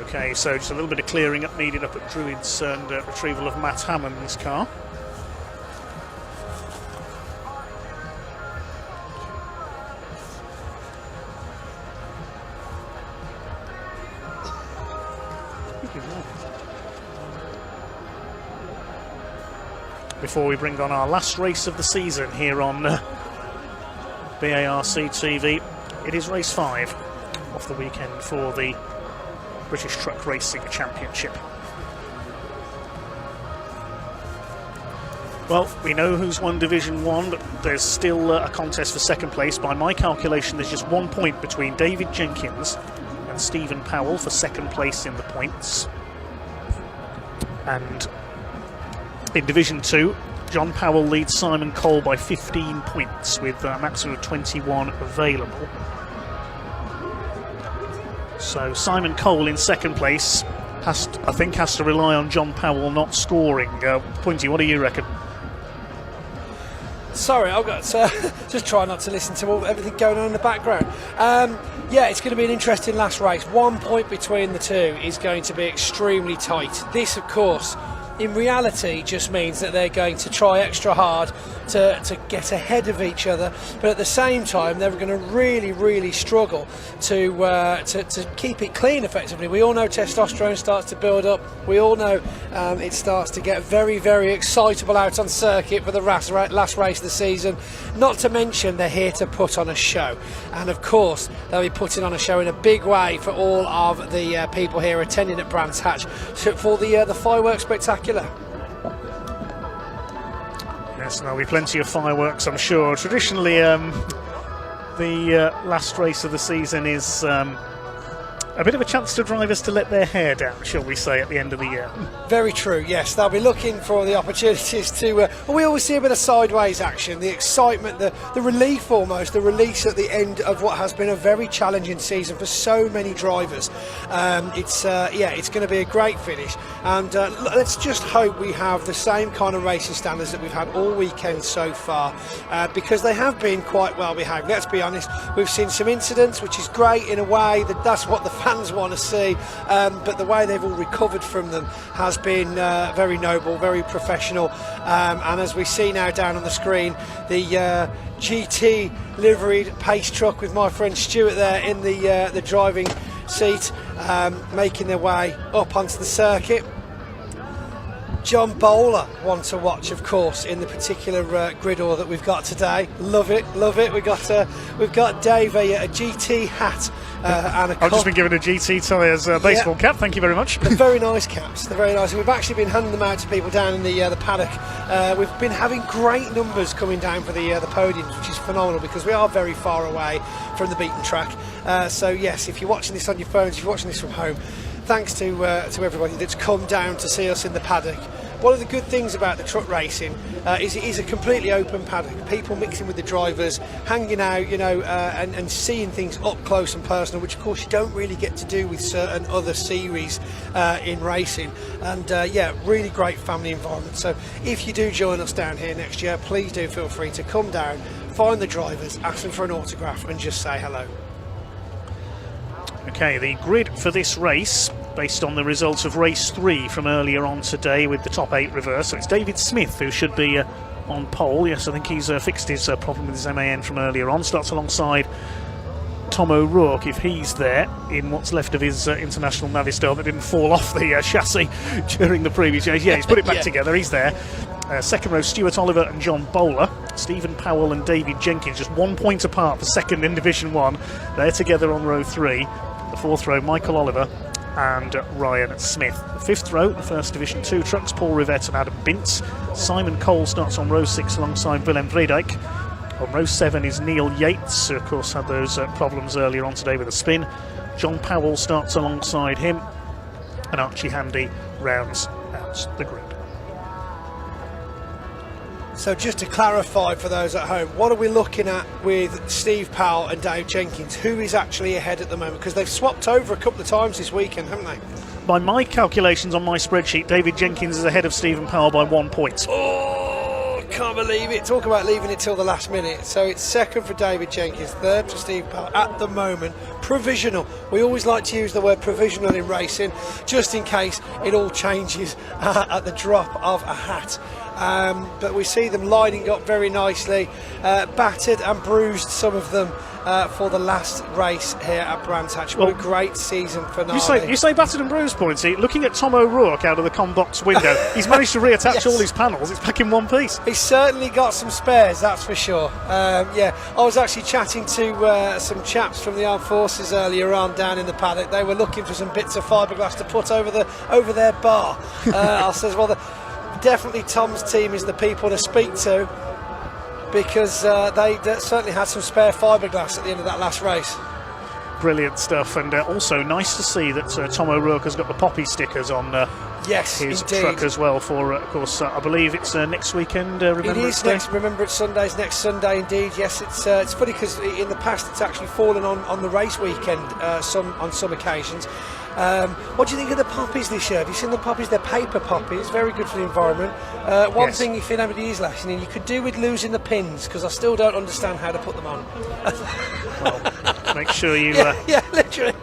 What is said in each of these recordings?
Okay, so just a little bit of clearing up needed up at Druids and retrieval of Matt Hammond's car. Before we bring on our last race of the season here on BARC TV, it is race 5 off the weekend for the British Truck Racing Championship. Well, we know who's won Division 1, but there's still a contest for second place. By my calculation, there's just 1 point between David Jenkins and Stephen Powell for second place in the points. And in Division 2, John Powell leads Simon Cole by 15 points with a maximum of 21 available. So Simon Cole in second place has to rely on John Powell not scoring. Pointy, what do you reckon? Sorry, I've got just try not to listen to everything going on in the background. Yeah, it's going to be an interesting last race. 1 point between the two is going to be extremely tight. This, of course, in reality just means that they're going to try extra hard to get ahead of each other, but at the same time they're going to really struggle to keep it clean effectively. We all know testosterone starts to build up. We all know it starts to get very excitable out on circuit for the last race of the season. Not to mention they're here to put on a show, and of course they'll be putting on a show in a big way for all of the people here attending at Brands Hatch for the fireworks spectacular. Yes, there'll be plenty of fireworks, I'm sure. Traditionally, the last race of the season is a bit of a chance to drivers to let their hair down, shall we say, at the end of the year. Very true, yes. They'll be looking for the opportunities to... well, we always see a bit of sideways action, the excitement, the relief almost, the release at the end of what has been a very challenging season for so many drivers. It's going to be a great finish. And let's just hope we have the same kind of racing standards that we've had all weekend so far, because they have been quite well behaved. Let's be honest, we've seen some incidents, which is great in a way, that's what the fans want to see, but the way they've all recovered from them has been very noble, very professional, and as we see now down on the screen, the GT liveried pace truck with my friend Stuart there in the driving seat, making their way up onto the circuit. John Bowler, one to watch, of course, in the particular grid order that we've got today. Love it. We've got Dave a GT hat and a cup. I've just been given a GT tyres baseball cap. Thank you very much. They're very nice caps. They're very nice. We've actually been handing them out to people down in the paddock. We've been having great numbers coming down for the podiums, which is phenomenal because we are very far away from the beaten track. So yes, if you're watching this on your phones, if you're watching this from home, thanks to everybody that's come down to see us in the paddock. One of the good things about the truck racing is it is a completely open paddock. People mixing with the drivers, hanging out, and seeing things up close and personal, which of course you don't really get to do with certain other series in racing. And really great family environment. So if you do join us down here next year, please do feel free to come down, find the drivers, ask them for an autograph and just say hello. Okay, the grid for this race, based on the results of race 3 from earlier on today with the top 8 reverse. So it's David Smith who should be on pole. Yes, I think he's fixed his problem with his MAN from earlier on. Starts alongside Tom O'Rourke, if he's there, in what's left of his International Navistar that didn't fall off the chassis during the previous race. Yeah, he's put it back together, he's there. Second row, Stuart Oliver and John Bowler. Stephen Powell and David Jenkins, just 1 point apart for second in Division 1. They're together on row 3. The fourth row, Michael Oliver and Ryan Smith. The fifth row, the first Division 2 trucks, Paul Rivette and Adam Bintz. Simon Cole starts on row 6 alongside Willem Vredijk. On row 7 is Neil Yates, who of course had those problems earlier on today with a spin. John Powell starts alongside him, and Archie Handy rounds out the grid. So just to clarify for those at home, what are we looking at with Steve Powell and Dave Jenkins? Who is actually ahead at the moment? Because they've swapped over a couple of times this weekend, haven't they? By my calculations on my spreadsheet, David Jenkins is ahead of Stephen Powell by 1 point. Oh, can't believe it. Talk about leaving it till the last minute. So it's second for David Jenkins, third for Steve Powell at the moment. Provisional. We always like to use the word provisional in racing, just in case it all changes at the drop of a hat. But we see them lining up very nicely, battered and bruised, some of them, for the last race here at Brands Hatch. What a great season finale. You say battered and bruised, Pointy. Looking at Tom O'Rourke out of the combox window, he's managed to reattach Yes. all his panels. It's back in one piece. He's certainly got some spares, that's for sure. I was actually chatting to some chaps from the Armed Forces earlier on down in the paddock. They were looking for some bits of fiberglass to put over their bar. I says, well, definitely Tom's team is the people to speak to, because they certainly had some spare fiberglass at the end of that last race. Brilliant stuff, and also nice to see that Tom O'Rourke has got the poppy stickers on yes, his indeed. truck as well for, of course, I believe it's next weekend, Remembrance Day. Remembrance Sunday's next Sunday indeed. Yes, it's funny because in the past it's actually fallen on the race weekend on some occasions. What do you think of the poppies this year? Have you seen the poppies? They're paper poppies, very good for the environment. One Yes. thing, if anybody is listening, you could do with losing the pins, because I still don't understand how to put them on. Well, make sure you... yeah, literally.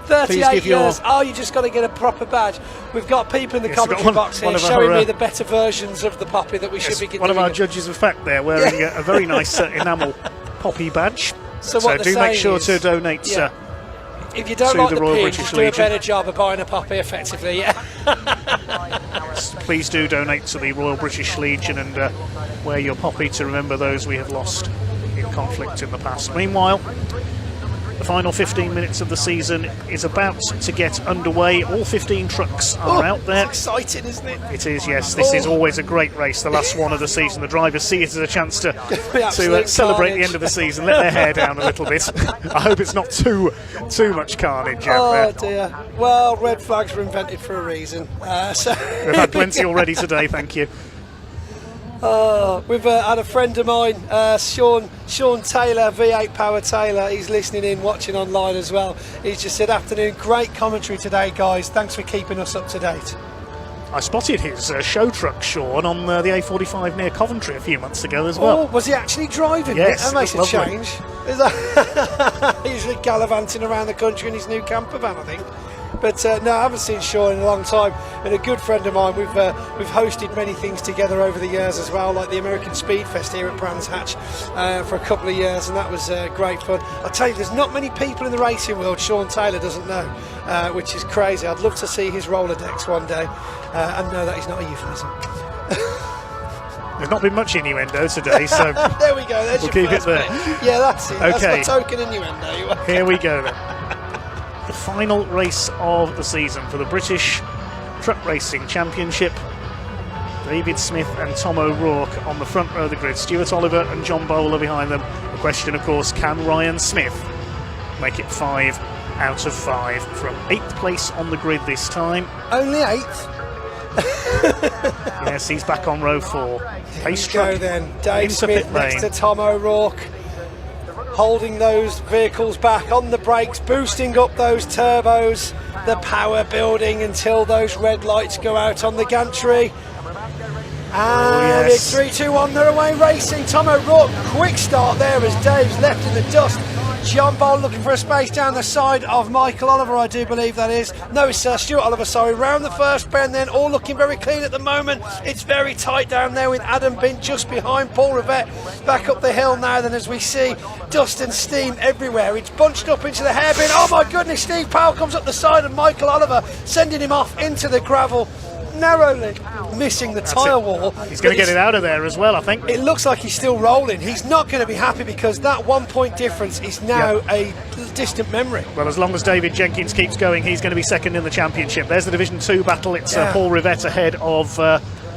38 years. Oh, you just got to get a proper badge. We've got people in the commentary box here showing me the better versions of the poppy that we should be getting. One of our judges of fact there wearing a very nice enamel poppy badge. So do make sure to donate. If you don't to like the the Royal pins, British do a Legion. better job of buying a poppy effectively. Yeah. Please do donate to the Royal British Legion and wear your poppy to remember those we have lost in conflict in the past. Meanwhile, the final 15 minutes of the season is about to get underway. All 15 trucks are out there. It's exciting, isn't it? It is, yes. This is always a great race, the last one of the season. The drivers see it as a chance to celebrate the end of the season, let their hair down a little bit. I hope it's not too much carnage out there. Oh dear. Well, red flags were invented for a reason. We've had plenty already today, thank you. We've had a friend of mine, Sean Taylor, V8 Power Taylor. He's listening in, watching online as well. He's just said, afternoon, great commentary today, guys. Thanks for keeping us up to date. I spotted his show truck, Sean, on the A45 near Coventry a few months ago as well. Oh, was he actually driving? Yes, That makes a lovely. change. Is that he's gallivanting around the country in his new camper van, I think. But no, I haven't seen Sean in a long time, and a good friend of mine. We've hosted many things together over the years as well, like the American Speed Fest here at Brands Hatch for a couple of years, and that was great fun. I'll tell you, there's not many people in the racing world Sean Taylor doesn't know, which is crazy. I'd love to see his Rolodex one day, and no, that is not a euphemism. There's not been much innuendo today, so there we go. There's we'll your keep it first there. bit. Yeah, that's it. Okay. That's my token innuendo. Here we go then. The final race of the season for the British Truck Racing Championship. David Smith and Tom O'Rourke on the front row of the grid. Stuart Oliver and John Bowler behind them. The question, of course, can Ryan Smith make it 5 out of 5 from 8th place on the grid this time? Only 8th. Yes, he's back on row 4. Pace Go truck then. Dave into Smith pit next lane. to Tom O'Rourke, holding those vehicles back on the brakes, boosting up those turbos, the power building until those red lights go out on the gantry. And yes. it's 3, 2, 1, they're away racing. Tom O'Rourke, quick start there as Dave's left in the dust. John Bowl looking for a space down the side of Michael Oliver, I do believe that is. No, it's Stuart Oliver, sorry. Round the first bend then, all looking very clean at the moment. It's very tight down there with Adam Bint just behind Paul Rivette. Back up the hill now then, as we see dust and steam everywhere. It's bunched up into the hairpin. Oh my goodness, Steve Powell comes up the side of Michael Oliver, sending him off into the gravel, narrowly missing the tyre wall. He's going to get it out of there as well, I think. It looks like he's still rolling. He's not going to be happy because that 1 point difference is now a distant memory. Well, as long as David Jenkins keeps going, he's going to be second in the championship. There's the Division 2 battle. It's Paul Rivette ahead of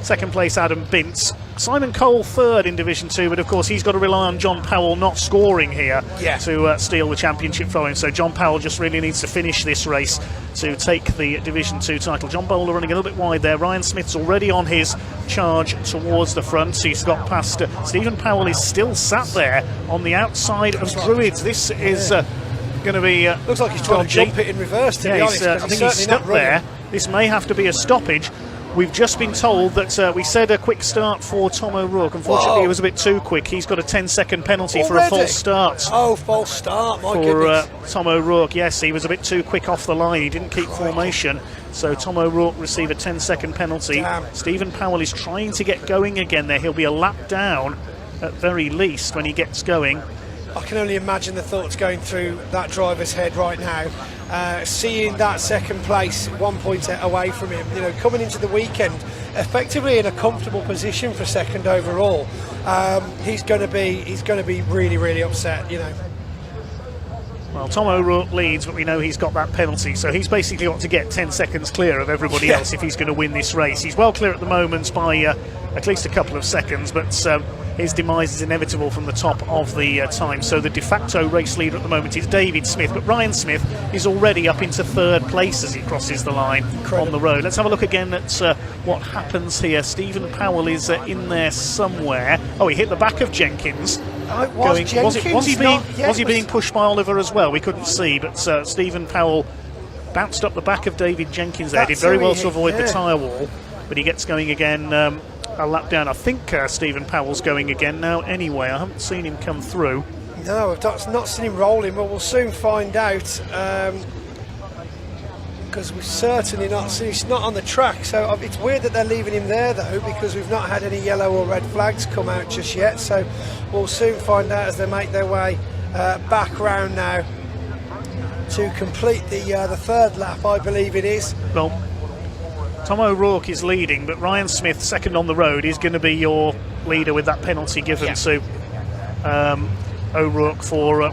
second place Adam Bintz. Simon Cole third in Division 2, but of course he's got to rely on John Powell not scoring here to steal the championship from him. So John Powell just really needs to finish this race to take the Division 2 title. John Bowler running a little bit wide there. Ryan Smith's already on his charge towards the front. He's got past Stephen Powell is still sat there on the outside of Druids. This is going to be looks like he's trying to jump it in reverse, to be honest. I think he's stuck there. This may have to be a stoppage. We've just been told that we said a quick start for Tom O'Rourke. Unfortunately, it was a bit too quick. He's got a 10-second penalty for a false start. Oh, false start, my goodness. For Tom O'Rourke, yes, he was a bit too quick off the line. He didn't keep formation. So Tom O'Rourke received a 10-second penalty. Damn. Stephen Powell is trying to get going again there. He'll be a lap down at very least when he gets going. I can only imagine the thoughts going through that driver's head right now. Seeing that second place 1 point away from him, you know, coming into the weekend effectively in a comfortable position for second overall, he's going to be really, really upset, you know. Well, Tom O'Rourke leads, but we know he's got that penalty, so he's basically got to get 10 seconds clear of everybody else if he's going to win this race. He's well clear at the moment by at least a couple of seconds, but his demise is inevitable from the top of the time. So the de facto race leader at the moment is David Smith, but Ryan Smith is already up into third place as he crosses the line on the road. Let's have a look again at what happens here. Stephen Powell is in there somewhere. Oh, he hit the back of Jenkins. Was he being pushed by Oliver as well? We couldn't see, but Stephen Powell bounced up the back of David Jenkins there. Did very well to avoid the tyre wall, but he gets going again a lap down. I think Stephen Powell's going again now anyway. I haven't seen him come through. No, I've not seen him rolling, but we'll soon find out, because we've certainly not seen, he's not on the track. So it's weird that they're leaving him there though, because we've not had any yellow or red flags come out just yet. So we'll soon find out as they make their way back round now to complete the third lap, I believe it is. Well, Tom O'Rourke is leading, but Ryan Smith, second on the road, is going to be your leader with that penalty given to O'Rourke for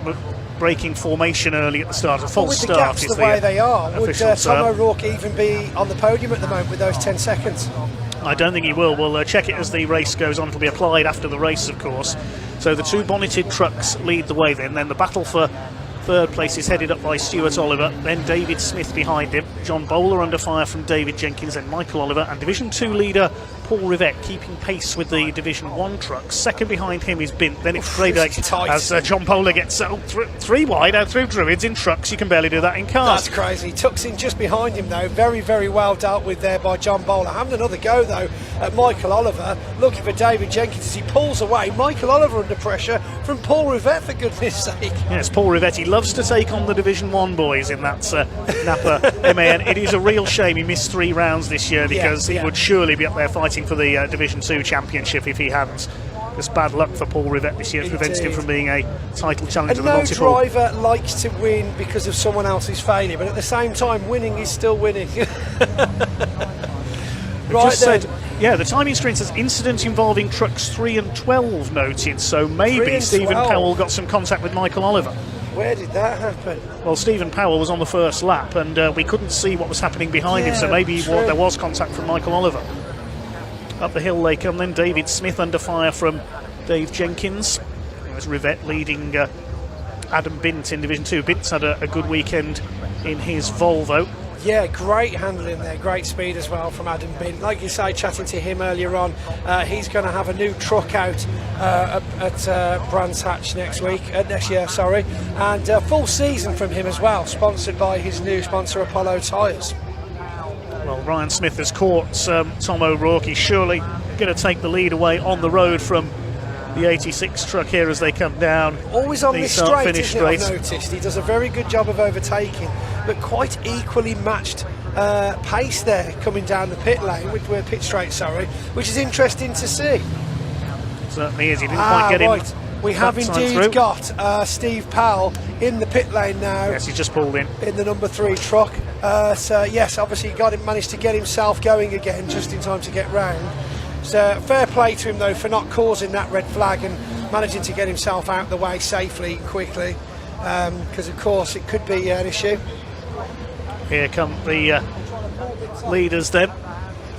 breaking formation early at the start. A false start. With the gaps the way they are, would Tom term. O'Rourke even be on the podium at the moment with those 10 seconds? I don't think he will. We'll check it as the race goes on. It'll be applied after the race, of course. So the two bonneted trucks lead the way then. Then the battle for third place is headed up by Stuart Oliver, then David Smith behind him, John Bowler under fire from David Jenkins, and Michael Oliver, and Division 2 leader Paul Rivett keeping pace with the Division 1 trucks. Second behind him is Bint, then it's Grade 8 as John Bowler gets three wide out through Druids in trucks. You can barely do that in cars. That's crazy. Tucks in just behind him though, very, very well dealt with there by John Bowler. Having another go though at Michael Oliver, looking for David Jenkins as he pulls away. Michael Oliver under pressure from Paul Rivett, for goodness sake. Yes, Paul Rivett, he loves to take on the Division 1 boys in that Napa MAN. It is a real shame he missed 3 rounds this year, because he would surely be up there fighting for the Division 2 championship if he hadn't. Just bad luck for Paul Rivett this year. It's prevented him from being a title challenger. And no driver likes to win because of someone else's failure, but at the same time, winning is still winning. Right then. Yeah, the timing screen says incident involving trucks 3 and 12 noted, so maybe Stephen Powell got some contact with Michael Oliver. Where did that happen? Well, Stephen Powell was on the first lap, and we couldn't see what was happening behind him, so maybe there was contact from Michael Oliver. Up the hill they come then, David Smith under fire from Dave Jenkins. There's Rivett leading Adam Bint in Division 2. Bint's had a good weekend in his Volvo. Yeah, great handling there, great speed as well from Adam Bint. Like you say, chatting to him earlier on, he's going to have a new truck out at Brands Hatch next year, and full season from him as well, sponsored by his new sponsor Apollo Tyres. Well, Ryan Smith has caught Tom O'Rourke. He's surely going to take the lead away on the road from the 86 truck here as they come down. Always on this straight, isn't it, I've noticed. He does a very good job of overtaking, but quite equally matched pace there coming down the pit lane, pit straight, which is interesting to see. Certainly is. He didn't quite get him. We have indeed got Steve Powell in the pit lane now. Yes, he just pulled in the number 3 truck. So yes, obviously managed to get himself going again just in time to get round. So fair play to him though for not causing that red flag and managing to get himself out of the way safely and quickly, because of course it could be an issue. Here come the leaders then.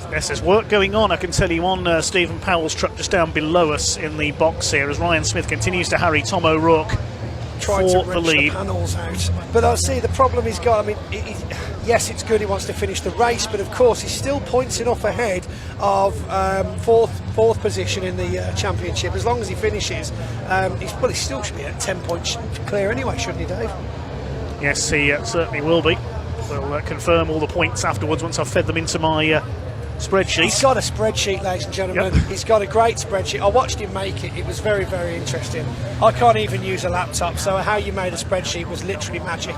Yes, there's work going on, I can tell you, on Stephen Powell's truck just down below us in the box here as Ryan Smith continues to harry Tom O'Rourke for the lead. The panels out. But I see the problem he's got. I mean, yes, it's good he wants to finish the race, but of course he's still points enough ahead of fourth position in the championship. As long as he finishes, he still should be at 10 points clear anyway, shouldn't he, Dave? Yes, he certainly will be. We'll confirm all the points afterwards once I've fed them into my Spreadsheet. He's got a spreadsheet, ladies and gentlemen. Yep. He's got a great spreadsheet. I watched him make it. It was very, very interesting. I can't even use a laptop, so how you made a spreadsheet was literally magic.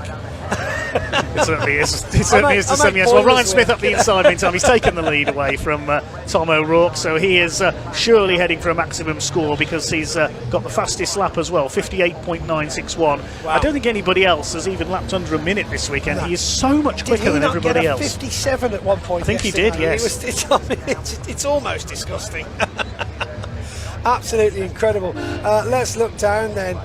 It certainly is. It certainly is to send me. Well, Ryan Smith up the inside meantime. He's taken the lead away from Tom O'Rourke, so he is surely heading for a maximum score because he's got the fastest lap as well, 58.961. Wow. I don't think anybody else has even lapped under a minute this weekend. No. He is so much quicker than everybody else. 57 at one point. I think he did, yes. It's almost disgusting. Absolutely incredible. Let's look down then.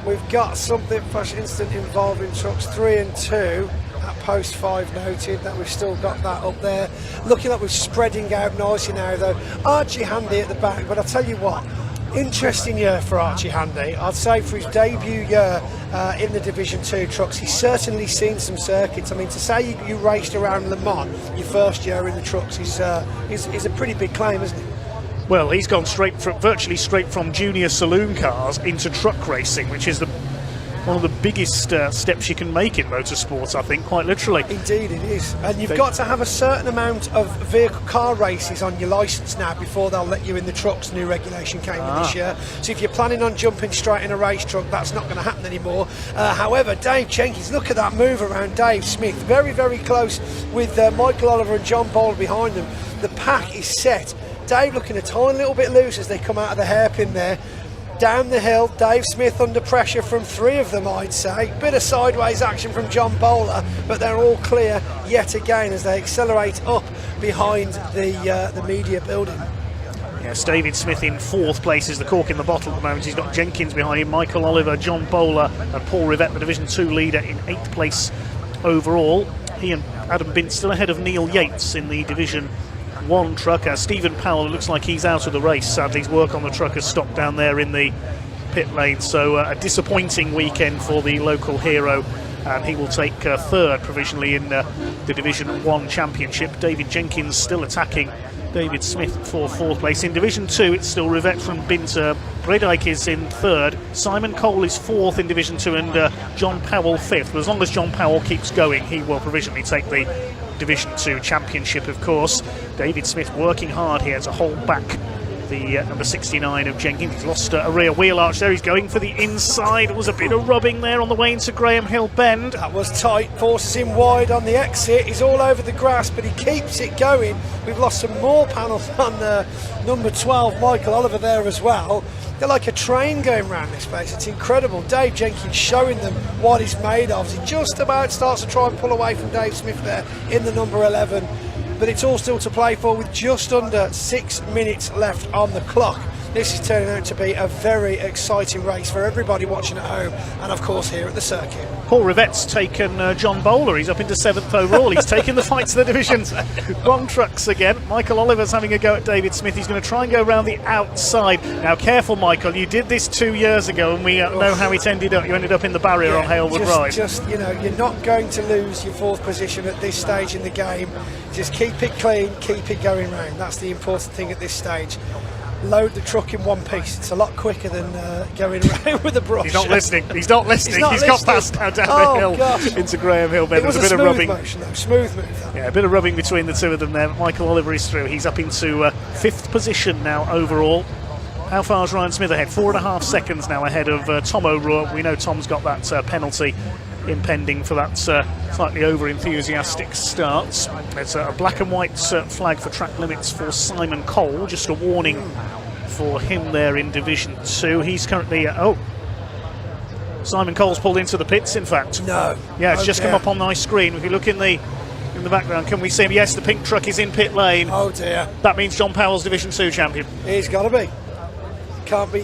We've got something Flash Instant involving trucks 3 and 2 at post 5 noted that we've still got that up there. Looking like we're spreading out nicely now though. Archie Handy at the back, but I'll tell you what, interesting year for Archie Handy. I'd say for his debut year in the Division 2 trucks, he's certainly seen some circuits. I mean, to say you raced around Le Mans your first year in the trucks is a pretty big claim, isn't it? Well, he's gone virtually straight from junior saloon cars into truck racing, which is one of the biggest steps you can make in motorsports, I think, quite literally. Indeed it is. And you've got to have a certain amount of vehicle car races on your licence now before they'll let you in the trucks. New regulation came in this year. So if you're planning on jumping straight in a race truck, that's not going to happen anymore. However, Dave Jenkins, look at that move around Dave Smith. Very, very close with Michael Oliver and John Bowler behind them. The pack is set. Dave looking a tiny little bit loose as they come out of the hairpin there. Down the hill, Dave Smith under pressure from 3 of them, I'd say. Bit of sideways action from John Bowler, but they're all clear yet again as they accelerate up behind the media building. Yes, David Smith in 4th place is the cork in the bottle at the moment. He's got Jenkins behind him, Michael Oliver, John Bowler and Paul Rivette, the Division 2 leader, in 8th place overall. He and Adam Bint still ahead of Neil Yates in the Division 1 truck. Stephen Powell looks like he's out of the race. Sadly, his work on the truck has stopped down there in the pit lane. So a disappointing weekend for the local hero, and he will take 3rd provisionally in the Division 1 Championship. David Jenkins still attacking David Smith for 4th place. In Division 2, it's still Rivette from Binter. Bredike is in 3rd. Simon Cole is 4th in Division 2, and John Powell 5th. But as long as John Powell keeps going, he will provisionally take the Division 2 Championship, of course. David Smith working hard here to hold back the number 69 of Jenkins. He's lost a rear wheel arch there. He's going for the inside. There was a bit of rubbing there on the way into Graham Hill Bend. That was tight, forces him wide on the exit. He's all over the grass, but he keeps it going. We've lost some more panels on number 12, Michael Oliver, there as well. They're like a train going around this place. It's incredible. Dave Jenkins showing them what he's made of. He just about starts to try and pull away from Dave Smith there in the number 11. But it's all still to play for with just under 6 minutes left on the clock. This is turning out to be a very exciting race for everybody watching at home and of course here at the circuit. Paul Rivette's taken John Bowler. He's up into 7th overall. He's taken the fight to the Division 1 trucks again. Michael Oliver's having a go at David Smith. He's going to try and go around the outside. Now careful, Michael, you did this 2 years ago and we know how it ended up. You ended up in the barrier on Halewood Ride. You know, you're not going to lose your 4th position at this stage in the game. Just keep it clean, keep it going round. That's the important thing at this stage. Load the truck in one piece. It's a lot quicker than going around with a brush. He's not listening. He's got past now down the hill gosh. into Graham Hill Bend. It was a bit of rubbing. Motion, though. Smooth move. That. Yeah, a bit of rubbing between the two of them there. Michael Oliver is through. He's up into 5th position now overall. How far is Ryan Smith ahead? 4.5 seconds now ahead of Tom O'Rourke. We know Tom's got that penalty impending for that slightly over-enthusiastic start. There's a black and white flag for track limits for Simon Cole. Just a warning for him there in Division 2. He's currently Simon Cole's pulled into the pits, in fact. No. Yeah, it's just come up on my screen. If you look in the background, can we see him? Yes, the pink truck is in pit lane. Oh dear. That means John Powell's Division 2 champion. He's got to be. Can't be,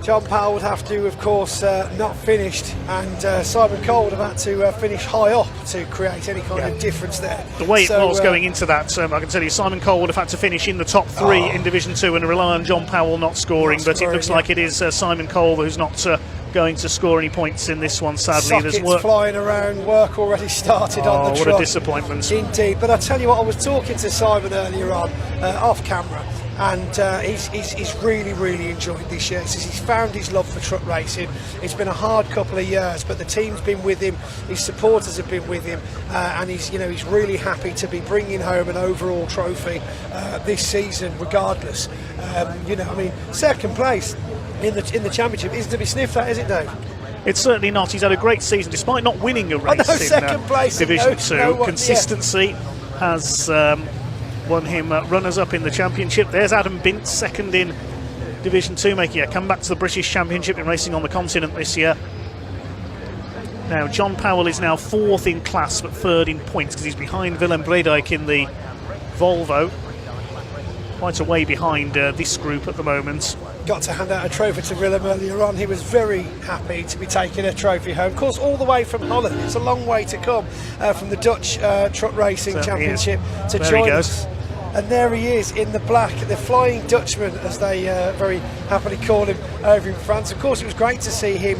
John Powell would have to, of course, not finished, and Simon Cole would have had to finish high up to create any kind of difference there. The way it was going into that, I can tell you, Simon Cole would have had to finish in the top 3 in Division 2 and rely on John Powell not scoring, but it looks like it is Simon Cole who's not going to score any points in this one, sadly. Sockets There's work flying around, work already started on the truck. What a disappointment. Indeed, but I tell you what, I was talking to Simon earlier on, off camera, and he's really enjoyed this year. He says he's found his love for truck racing. It's been a hard couple of years, but the team's been with him, his supporters have been with him, and he's really happy to be bringing home an overall trophy this season, regardless. Second place in the championship isn't to be sniffed at, is it, Dave? It's certainly not. He's had a great season despite not winning a race in second place Division 2. Consistency has won him runners-up in the championship. There's Adam Bint, second in Division 2, making a comeback to the British Championship in racing on the continent this year. Now, John Powell is now fourth in class, but third in points, because he's behind Willem Bredijk in the Volvo. Quite a way behind this group at the moment. Got to hand out a trophy to Willem earlier on. He was very happy to be taking a trophy home. Of course, all the way from Holland. It's a long way to come from the Dutch Truck Racing Championship to join us. And there he is in the black, the Flying Dutchman, as they very happily call him over in France. Of course, it was great to see him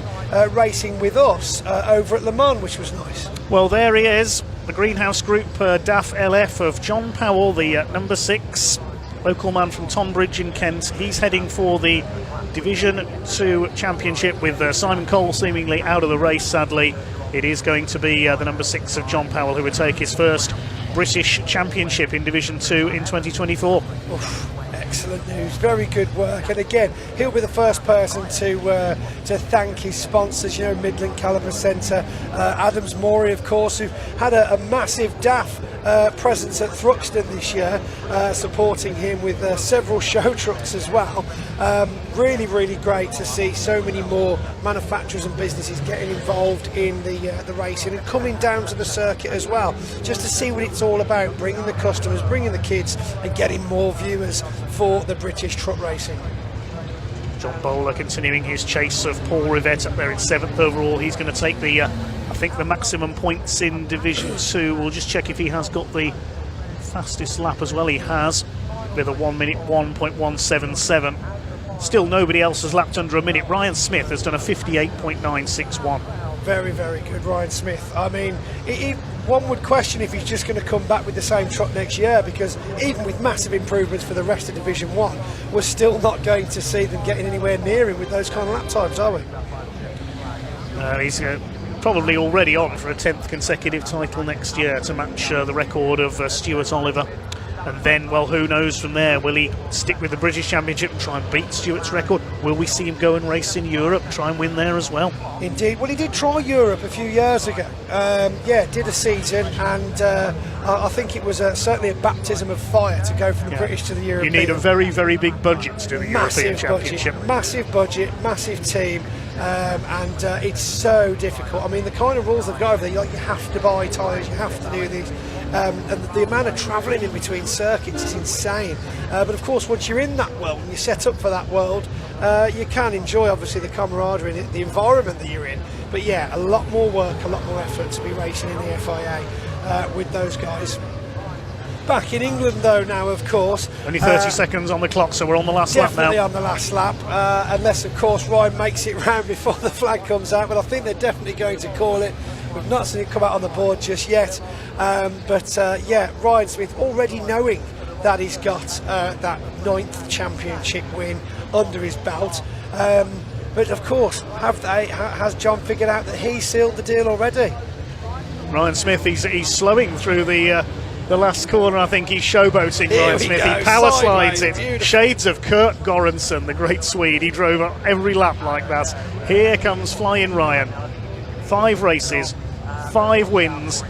racing with us over at Le Mans, which was nice. Well, there he is, the Greenhouse Group DAF LF of John Powell, the number 6. Local man from Tonbridge in Kent. He's heading for the Division 2 Championship with Simon Cole seemingly out of the race, sadly. It is going to be the number 6 of John Powell who would take his first British Championship in Division 2 in 2024. Oof, excellent news, very good work, and again he'll be the first person to thank his sponsors, Midland Calibre Centre, Adams Morey, of course, who've had a massive DAF presence at Thruxton this year, supporting him with several show trucks as well. Really great to see so many more manufacturers and businesses getting involved in the racing and coming down to the circuit as well, just to see what it's all about, bringing the customers, bringing the kids, and getting more viewers for the British truck racing. John Bowler continuing his chase of Paul Rivette up there in 7th overall. He's going to take the I think the maximum points in Division 2. We'll just check if he has got the fastest lap as well. He has, with a 1 minute 1.177. Still nobody else has lapped under a minute. Ryan Smith has done a 58.961. Very good, Ryan Smith. I mean, one would question if he's just going to come back with the same truck next year, because even with massive improvements for the rest of Division 1, we're still not going to see them getting anywhere near him with those kind of lap times, are we? He's probably already on for a 10th consecutive title next year to match the record of Stuart Oliver. And then, well, who knows from there? Will he stick with the British Championship and try and beat Stuart's record? Will we see him go and race in Europe, try and win there as well? Indeed. Well, he did try Europe a few years ago. Did a season, and I think it was certainly a baptism of fire to go from the British to the European. You need a very big budget to do the European Championship. Massive budget, massive team. And it's so difficult. I mean, the kind of rules they've got over there, you have to buy tyres, you have to do these, and the amount of travelling in between circuits is insane. But of course, once you're in that world and you're set up for that world, you can enjoy obviously the camaraderie and the environment that you're in. But yeah, a lot more work, a lot more effort to be racing in the FIA with those guys. Back in England though now, of course. Only 30 seconds on the clock, so we're on the last lap now. Definitely on the last lap, unless of course Ryan makes it round before the flag comes out, but I think they're definitely going to call it. We've not seen it come out on the board just yet, Ryan Smith already knowing that he's got that 9th championship win under his belt, but of course has John figured out that he sealed the deal already? Ryan Smith, he's slowing through the last corner. I think he's showboating. Ryan Smith. He power slides it. Beautiful. Shades of Kurt Göransson, the great Swede. He drove every lap like that. Here comes Flying Ryan. 5 races, 5 wins,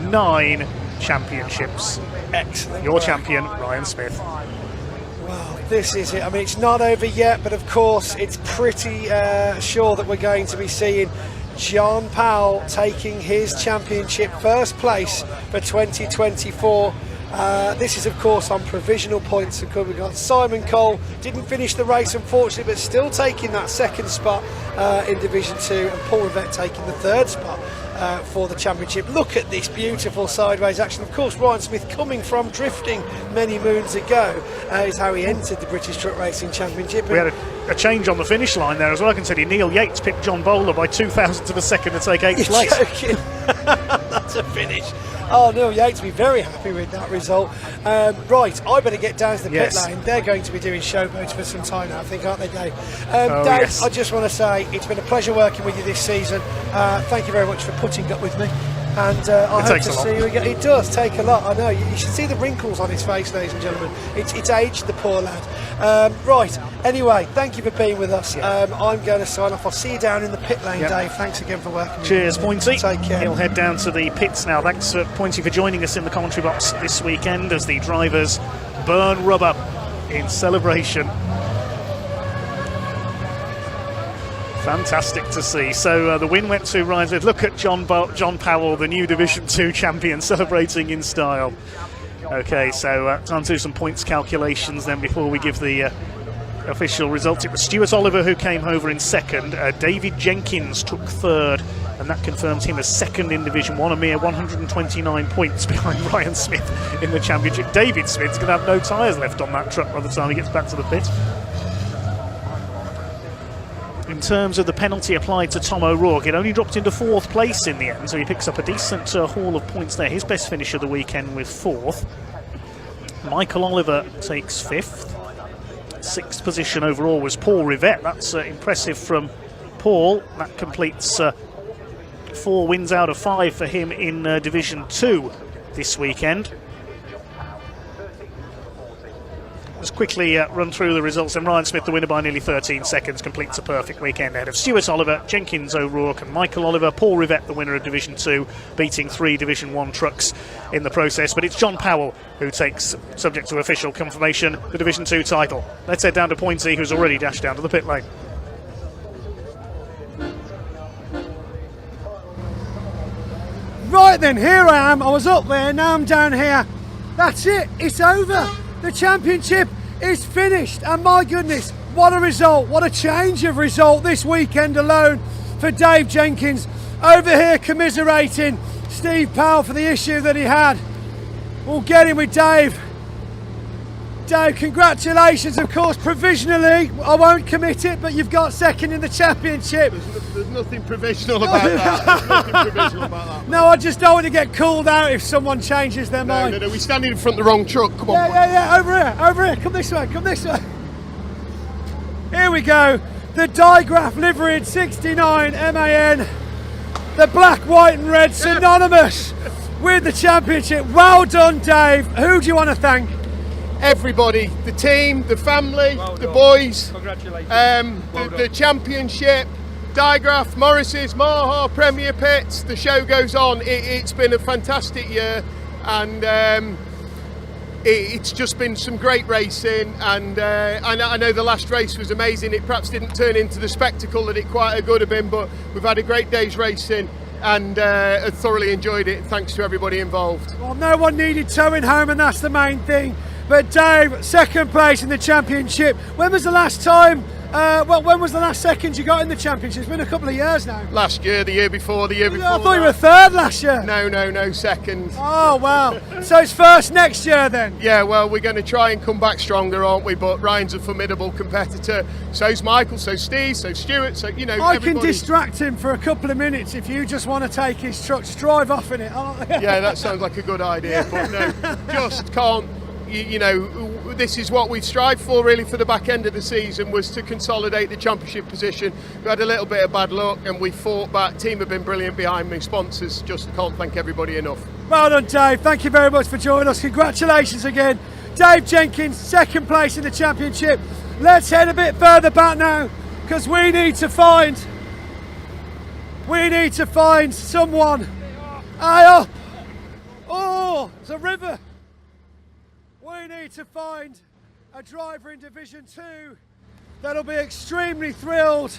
9 championships. Excellent. Your champion, Ryan Smith. Well, this is it. I mean, it's not over yet, but of course, it's pretty sure that we're going to be seeing John Powell taking his championship first place for 2024. This is of course on provisional points. We've got Simon Cole, didn't finish the race unfortunately, but still taking that 2nd spot in Division 2, and Paul Rivette taking the 3rd spot for the championship. Look at this beautiful sideways action. Of course, Ryan Smith, coming from drifting many moons ago, is how he entered the British Truck Racing Championship. We had a change on the finish line there as well. I can tell you, Neil Yates picked John Bowler by 2,000th of a second to take 8th place. Joking. That's a finish. Oh, Neil Yates will be very happy with that result. Right, I better get down to the pit lane. They're going to be doing showboats for some time now, I think, aren't they, Dave? Dave, yes. I just want to say it's been a pleasure working with you this season. Thank you very much for putting up with me. And I hope to see you again. It does take a lot, I know. You should see the wrinkles on his face, ladies and gentlemen. It's aged, the poor lad. Right, anyway, thank you for being with us. I'm going to sign off. I'll see you down in the pit lane, Dave. Thanks again for working with me. Cheers, Pointy. Take care. He'll head down to the pits now. Thanks, Pointy, for joining us in the commentary box this weekend as the drivers burn rubber in celebration. Fantastic to see. So the win went to Ryan Smith. Look at John Powell, the new Division 2 champion, celebrating in style. Okay, so time to do some points calculations then before we give the official results. It was Stuart Oliver who came over in second. David Jenkins took third, and that confirms him as second in Division 1, a mere 129 points behind Ryan Smith in the championship. David Smith's going to have no tyres left on that truck by the time he gets back to the pit. In terms of the penalty applied to Tom O'Rourke, it only dropped into fourth place in the end, so he picks up a decent haul of points there. His best finish of the weekend with fourth. Michael Oliver takes fifth. Sixth position overall was Paul Rivette. That's impressive from Paul. That completes 4 wins out of 5 for him in Division 2 this weekend. Let's quickly run through the results. And Ryan Smith, the winner by nearly 13 seconds, completes a perfect weekend ahead of Stuart Oliver, Jenkins, O'Rourke and Michael Oliver. Paul Rivette, the winner of Division 2, beating 3 Division 1 trucks in the process. But it's John Powell who takes, subject to official confirmation, the Division 2 title. Let's head down to Pointy, who's already dashed down to the pit lane. Right then, here I am. I was up there, now I'm down here. That's it, it's over. The championship is finished, and my goodness, what a result, what a change of result this weekend alone for Dave Jenkins. Over here commiserating Steve Powell for the issue that he had. We'll get in with Dave. Dave, congratulations, of course, provisionally. I won't commit it, but you've got second in the championship. There's nothing provisional about that. There's nothing provisional about that. No, I just don't want to get called out if someone changes their mind. No, we're standing in front of the wrong truck. Come on. Yeah, over here. Come this way. Here we go. The Digraph liveried 69 MAN. The black, white and red synonymous with the championship. Well done, Dave. Who do you want to thank? Everybody, the team, the family, the boys, the championship, Digraph, Morris's, Maha, Premier Pits, the show goes on. It's been a fantastic year, and it's just been some great racing, and I know the last race was amazing. It perhaps didn't turn into the spectacle that it quite could have been, but we've had a great day's racing, and thoroughly enjoyed it. Thanks to everybody involved. Well, no one needed towing home, and that's the main thing. But Dave, second place in the championship. When was the last time? When was the last second you got in the championship? It's been a couple of years now. Last year, the year before, the year before. I thought you were third last year. No, second. Oh wow! So it's first next year then. Yeah, well, we're going to try and come back stronger, aren't we? But Ryan's a formidable competitor. So's Michael, so's Steve, so's Stuart. So you know, I can distract him for a couple of minutes if you just want to take his truck, drive off in it. Yeah, that sounds like a good idea. But no, just can't. You know, this is what we strived for really for the back end of the season, was to consolidate the championship position. We had a little bit of bad luck and we fought back. Team have been brilliant behind me. Sponsors, just can't thank everybody enough. Well done, Dave. Thank you very much for joining us. Congratulations again. Dave Jenkins, second place in the championship. Let's head a bit further back now, because we need to find someone. Eye up. Oh, it's a river. We need to find a driver in Division 2 that'll be extremely thrilled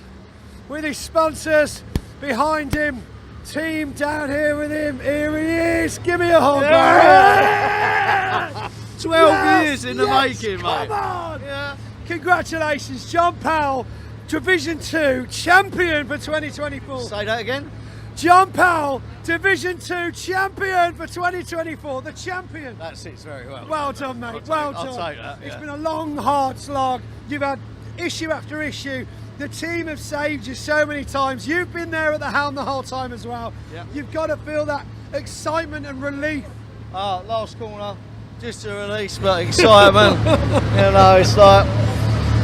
with his sponsors behind him, team down here with him. Here he is. Give me a hug. Yeah! 12 years in the making, mate. Come on. Yeah. Congratulations, John Powell, Division 2 champion for 2024. Say that again. John Powell, Division 2 champion for 2024, the champion. That sits very well. Well done, mate. Well done. I'll take that. It's been a long, hard slog. You've had issue after issue. The team have saved you so many times. You've been there at the helm the whole time as well. Yeah. You've got to feel that excitement and relief. Last corner, just a release, but excitement. You know, it's like,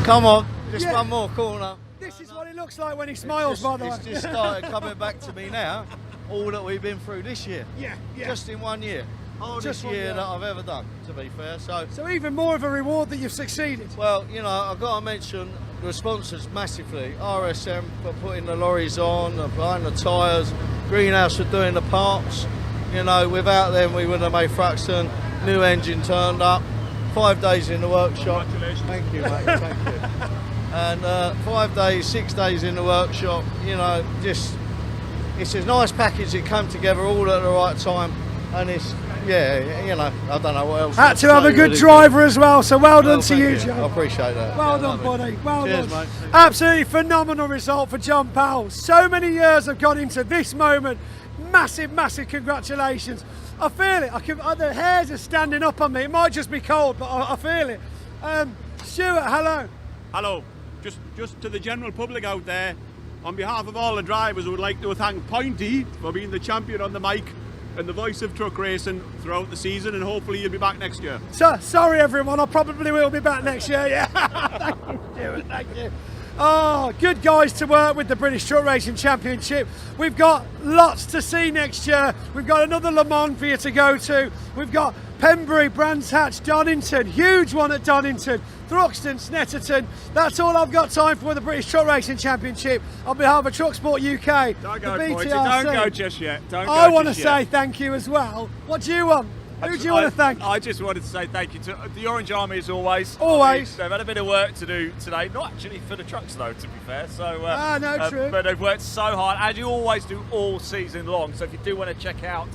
come on, just Yeah. one more corner. This is what it looks like when he smiles, by the way. It's just started coming back to me now, all that we've been through this year. Yeah, yeah. Just in 1 year. Hardest Just 1 year year. that I've ever done, to be fair. So even more of a reward that you've succeeded. Well, you know, I've got to mention the sponsors massively. RSM for putting the lorries on, behind the tyres, Greenhouse for doing the parts. You know, without them we wouldn't have made Thruxton. New engine turned up. 5 days in the workshop. Congratulations. Thank you, mate. Thank you. And 5 days, 6 days in the workshop. You know, just it's a nice package. It came together all at the right time, and it's. Yeah, you know, I don't know what else. Had to have a good driver as well, so well done to thank you, I Joe. appreciate that. Well Yeah, done, lovely. buddy. Well Cheers, done. mate. Absolutely phenomenal result for John Powell. So many years have gone into this moment. Massive, massive congratulations. I feel it. The hairs are standing up on me. It might just be cold, but I feel it. Stuart, hello. Hello. Just to the general public out there, on behalf of all the drivers, I would like to thank Pointy for being the champion on the mic and the voice of truck racing throughout the season, and hopefully you'll be back next year. So, sorry everyone, I probably will be back next year, yeah. Thank you, Stuart, thank you. Oh, good guys to work with the British Truck Racing Championship. We've got lots to see next year. We've got another Le Mans for you to go to. We've got Pembury, Brands Hatch, Donington, huge one at Donington, Thruxton, Snetterton. That's all I've got time for the British Truck Racing Championship on behalf of Truck Sport UK. Don't go, the Pointy. BTRC. Don't go just yet. I want to say thank you as well. What do you want? Who do you want to thank? I just wanted to say thank you to the Orange Army as always. Always. They've had a bit of work to do today, not actually for the trucks though, to be fair. So, no, true. But they've worked so hard, as you always do all season long. So if you do want to check out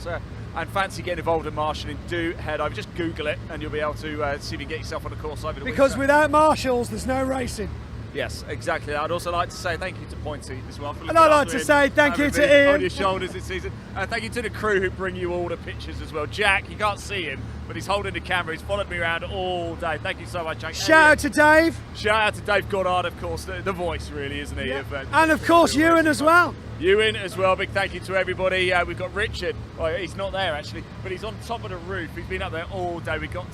and fancy getting involved in marshalling, do head over. Just Google it and you'll be able to see if you can get yourself on a course over the Because winter. without marshals, there's no racing. Yes, exactly. I'd also like to say thank you to Pointy as well. For And I'd like to say thank you to Ian. on your shoulders this season. Thank you to the crew who bring you all the pictures as well. Jack, you can't see him, but he's holding the camera. He's followed me around all day. Thank you so much, Jack. Shout out to Dave. Shout out to Dave Goddard, of course, the voice, really, isn't he? Yeah. Of, And of course, Ewan as well. Ewan as well. Big thank you to everybody. We've got Richard. Well, he's not there actually, but he's on top of the roof. He's been up there all day. We've got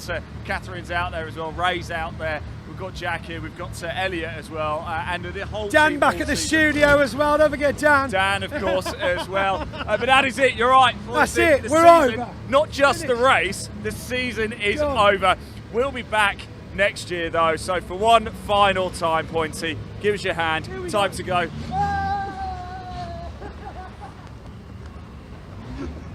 Catherine's out there as well. Ray's out there. We've got Jack here. We've got Elliot as well, and the whole Dan team back all at the season. studio as well. Don't forget Dan. Dan, of course, as well. But that is it. You're right. That's The it. We're season, over. Not just the Finished. race. The season is Gone. over. We'll be back next year, though. So for one final time, Pointy, give us your hand. Here we Time go. to go.